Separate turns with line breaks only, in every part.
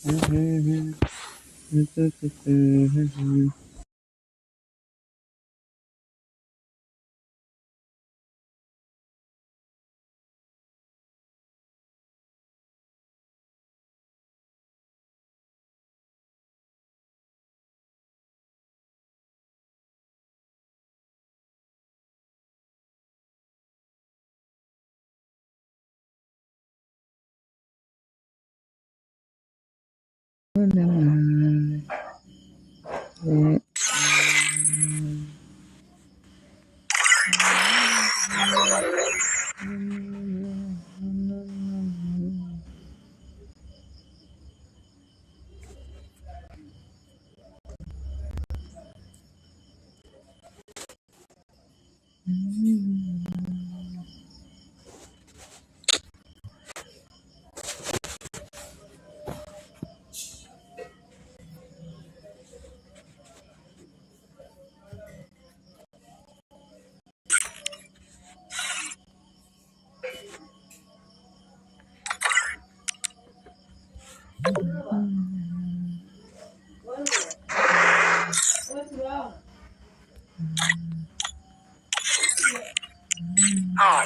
Oh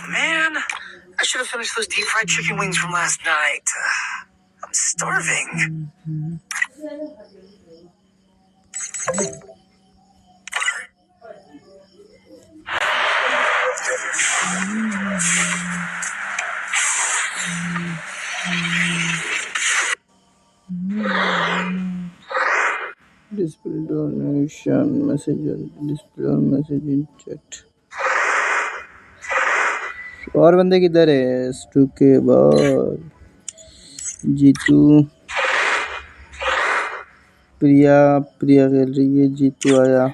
man, I should have finished those deep fried chicken wings from last night. I'm starving.
Display donation message display on message in chat. और बंदे किधर है? Stew के बाद जीतू, प्रिया प्रिया खेल रही है, जीतू आया।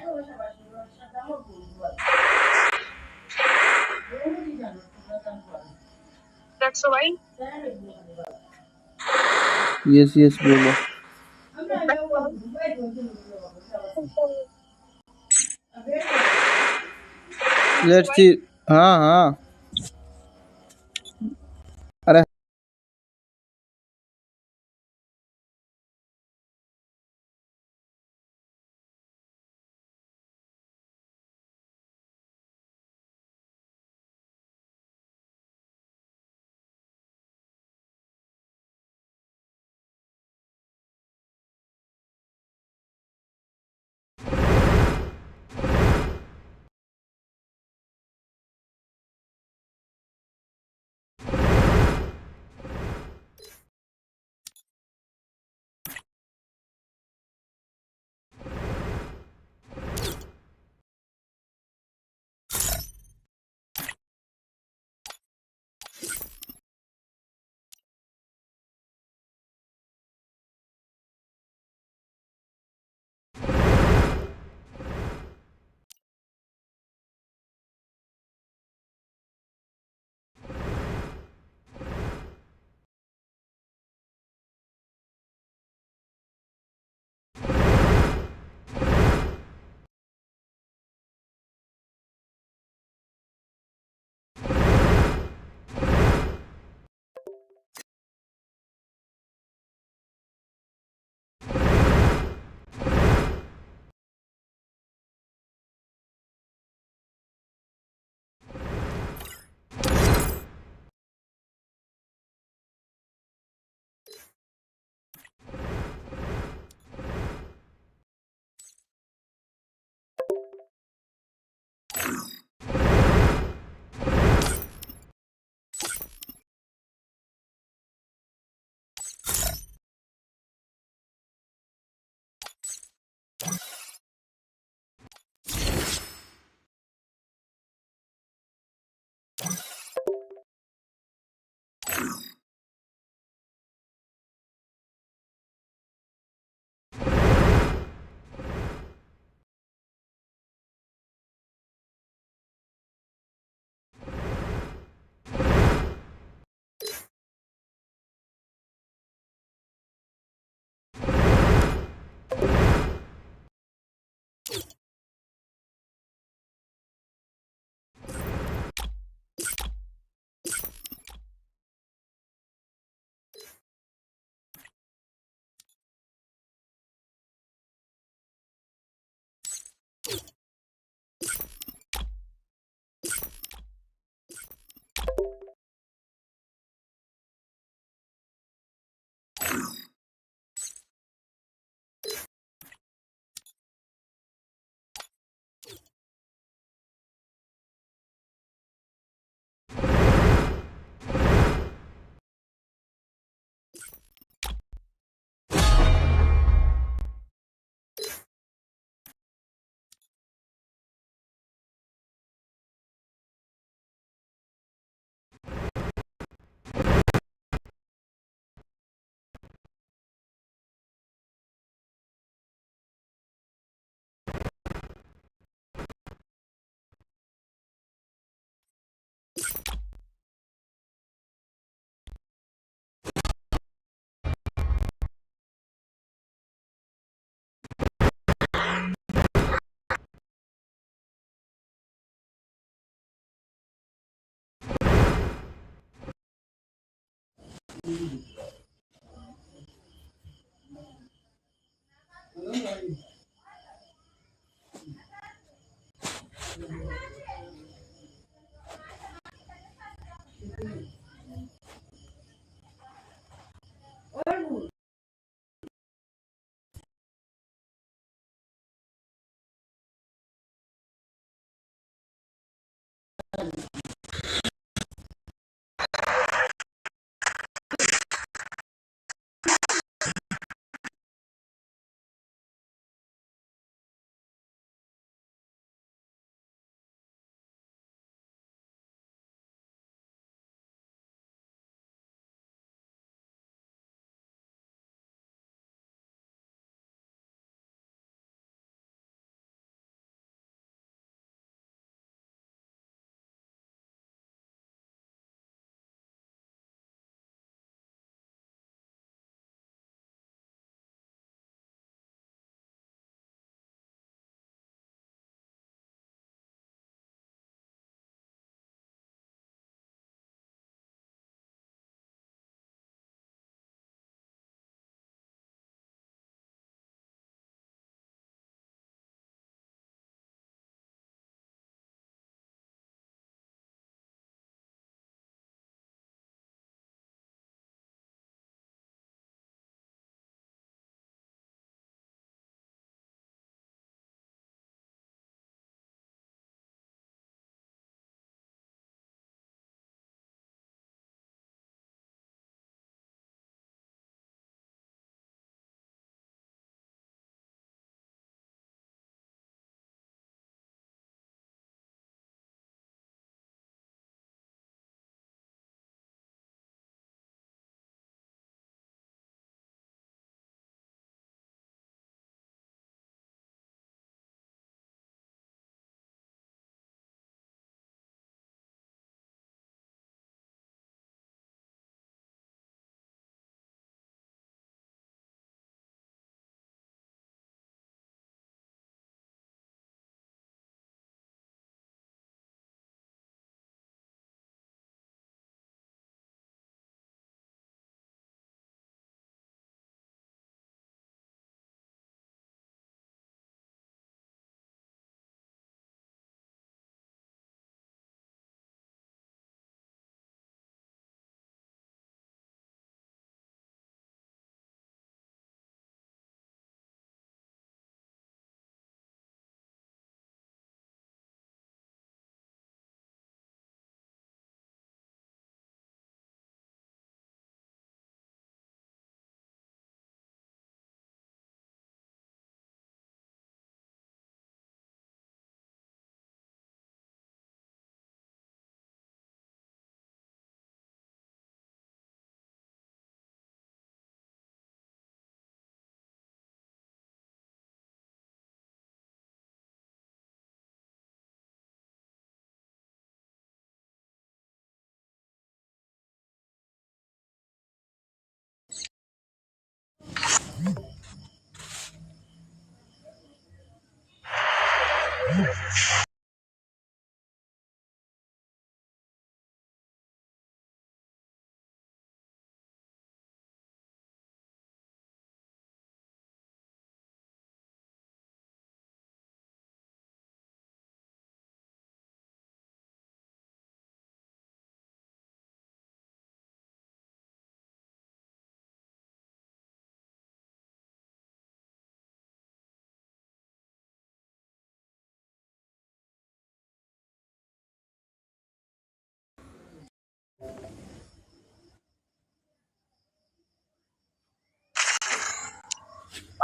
That's right.
यस यस बोलो। Let's see. हाँ हाँ। अरे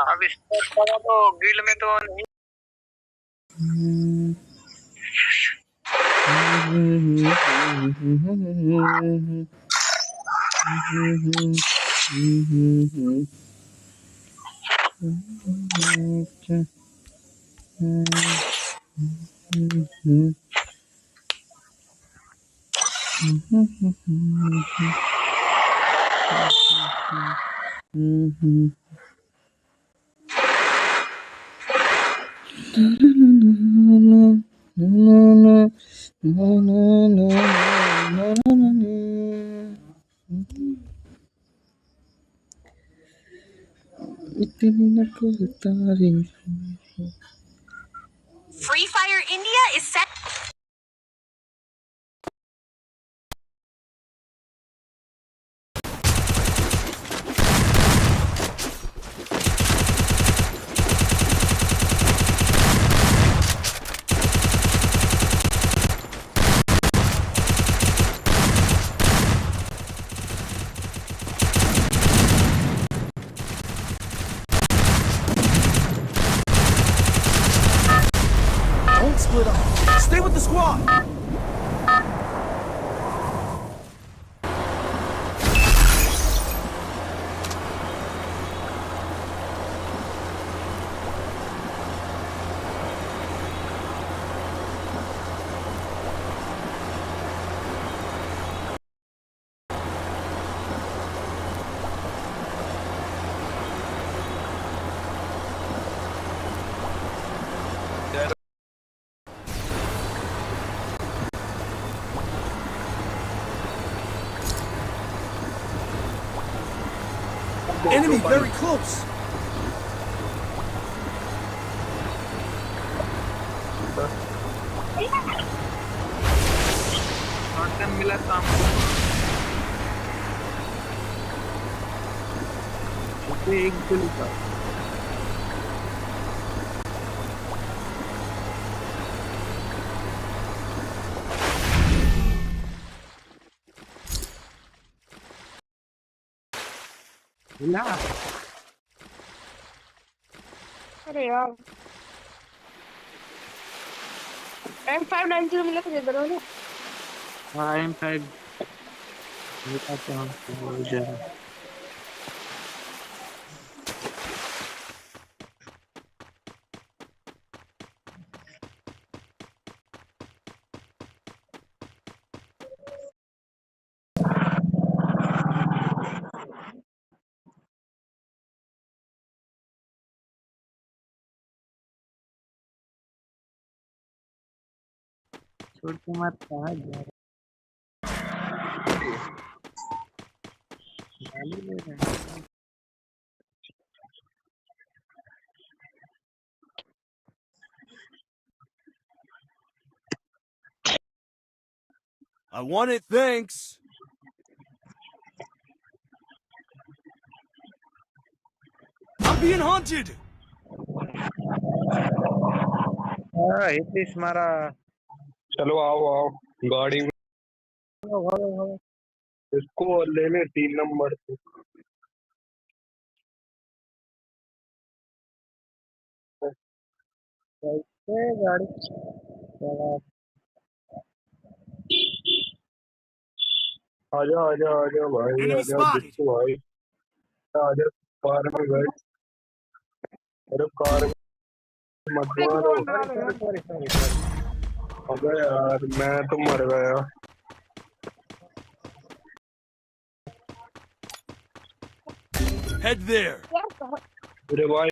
अब स्पोर्ट्स का तो गिल्ड में तो नहीं।
इतनी नकल तारीफ
Free Fire India is set.
Don't split up. Stay with the squad. Enemy very close.
मिला काम एक गोली का मिला।
अरे यार M590 मिला तो दे दो ना।
हाँ M5 मिला तो हम जरा छोड़ के मत कहाँ जा गाली ले रहे हैं।
I want it, thanks. I'm being hunted.
हाँ हितेश मारा
चलो आओ आओ गाड़ी में इसको ले ले 3 नंबर से।
कैसे गाड़ी चला
आजा आजा आजा भाई
Enemy
आजा
spotted.
बिट्टू भाई आजा कार में बैठ। अरे कार में मत मारो। अबे यार मैं तो मर गया।
Head there.
अरे भाई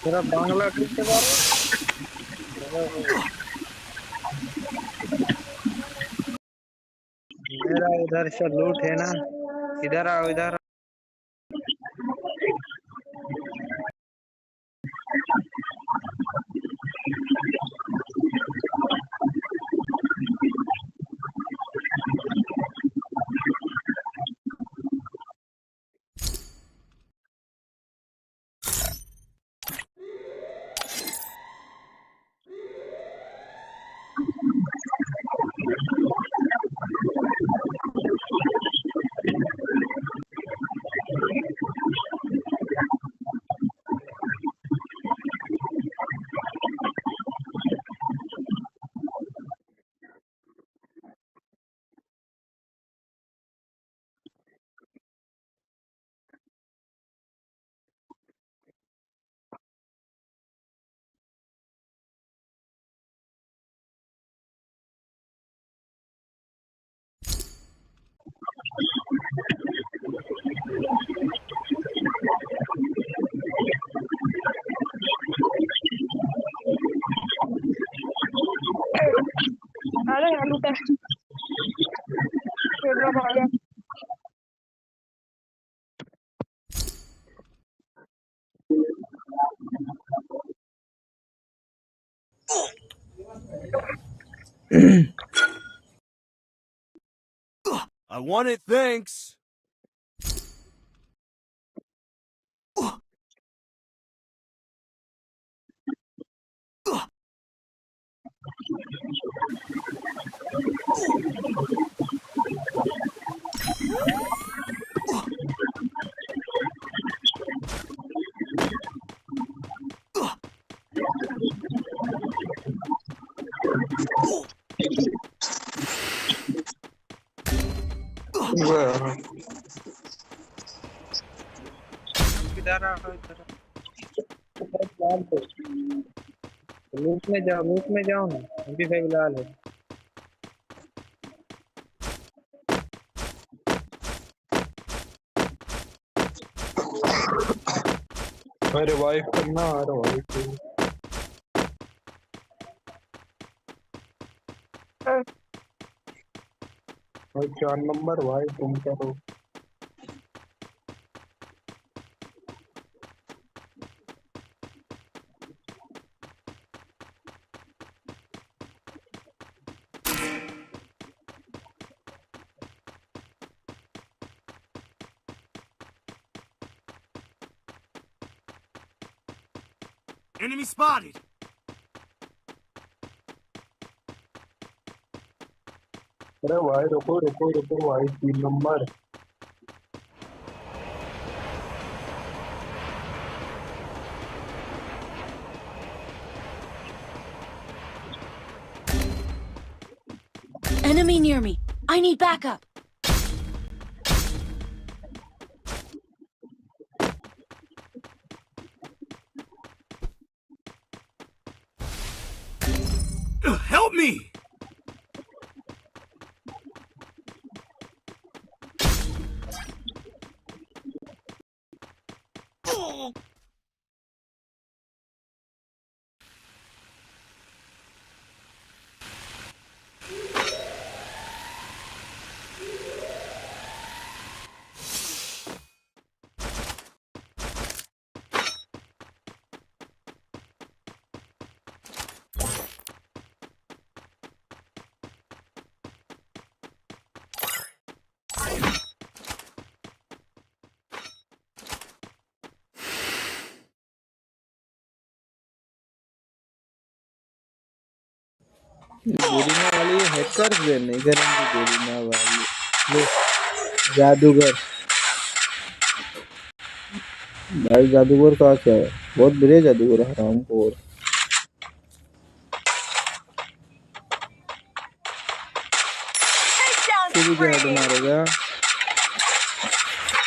तेरा बांग्ला किसके बारे मेरा इधर से लूट है ना इधर आओ इधर
अरे आलू का पेड़ भाग गया।
I want it, thanks.
किधर आओ इधर। लूट में जाओ ना, MP5 लाल है।
अरे वाइफ करना आ रहा भाई तू। भाई 4 नंबर भाई तुम करो।
Enemy spotted.
अरे भाई रुको रुको रुको भाई 3 number.
Enemy near me. I need backup.
Help me!
गोलीना वाली हैकर्स है, नहीं करेंगे गोलीना वाली। लो जादूगर भाई, जादूगर का क्या है, बहुत बुरे जादूगर हराम खोर। तुझे क्या हेड मारेगा,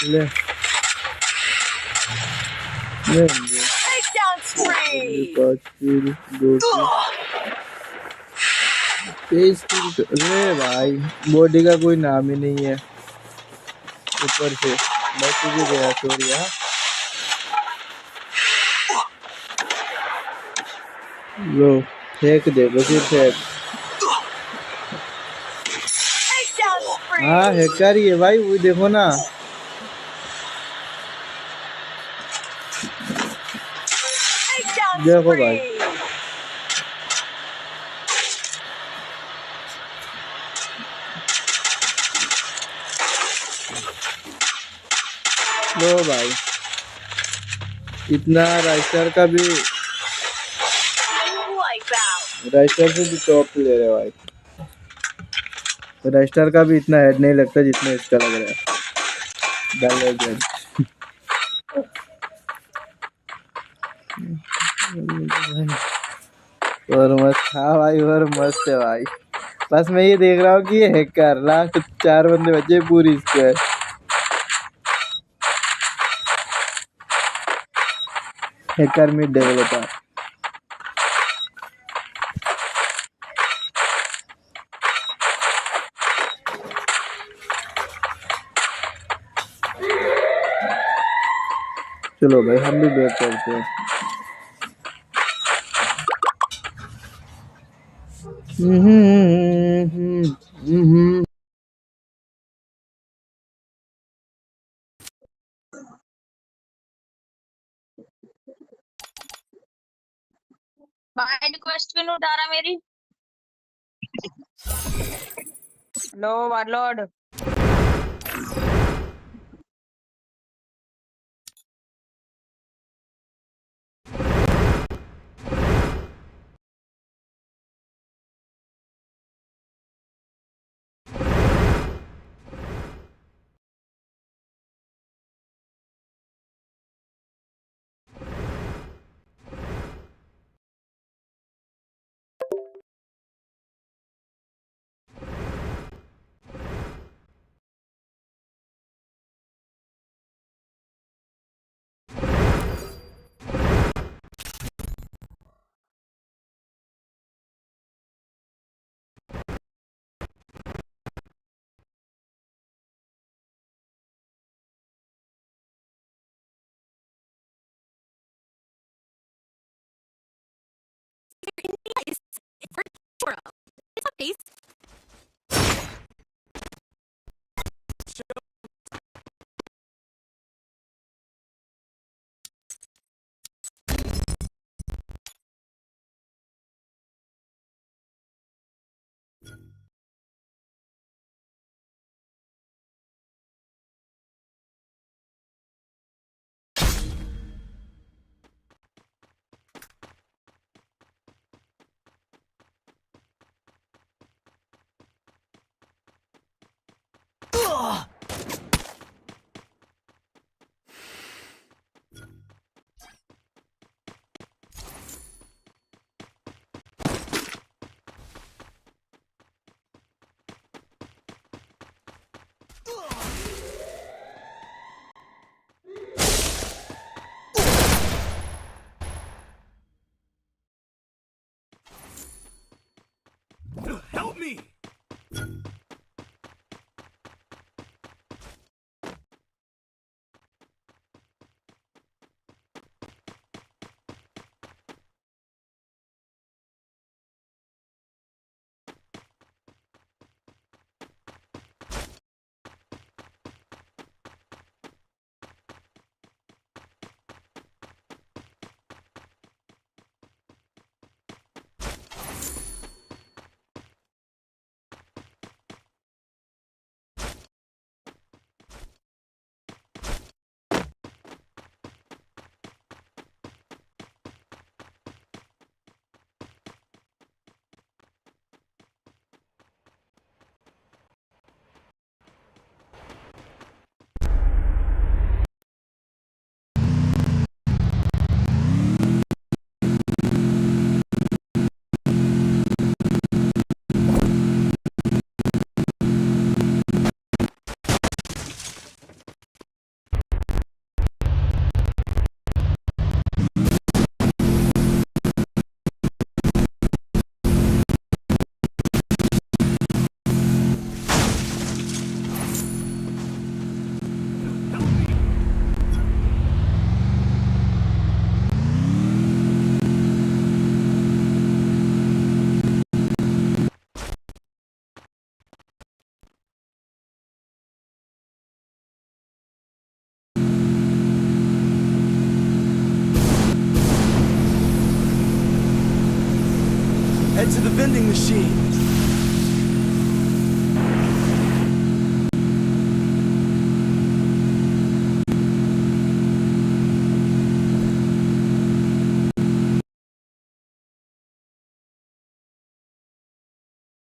ले ले अरे भाई बॉडी का कोई नाम ही नहीं है ऊपर से। मैं तुझे गया सॉरी। हाँ लो फेंक दे बस, फेंक। हाँ हैकर ही है भाई, वो देखो ना। देखो भाई लो भाई, इतना राइस्टर का भी, राइस्टर से भी टॉप ले रहे भाई। राइस्टर का भी इतना हेड नहीं लगता जितना इसका लग रहा है। डाल और मस्त। हाँ भाई और मस्त है भाई। बस मैं ये देख रहा हूँ कि ये हैकर लास्ट 4 बंदे बचे पूरी स्क्वाड। हैकर मिड डेवलपर चलो भाई हम भी बैक करते हैं।
भाई रिक्वेस्ट क्यों नहीं उठा रहा मेरी? लो warlord.
Help me! Head to the vending machine.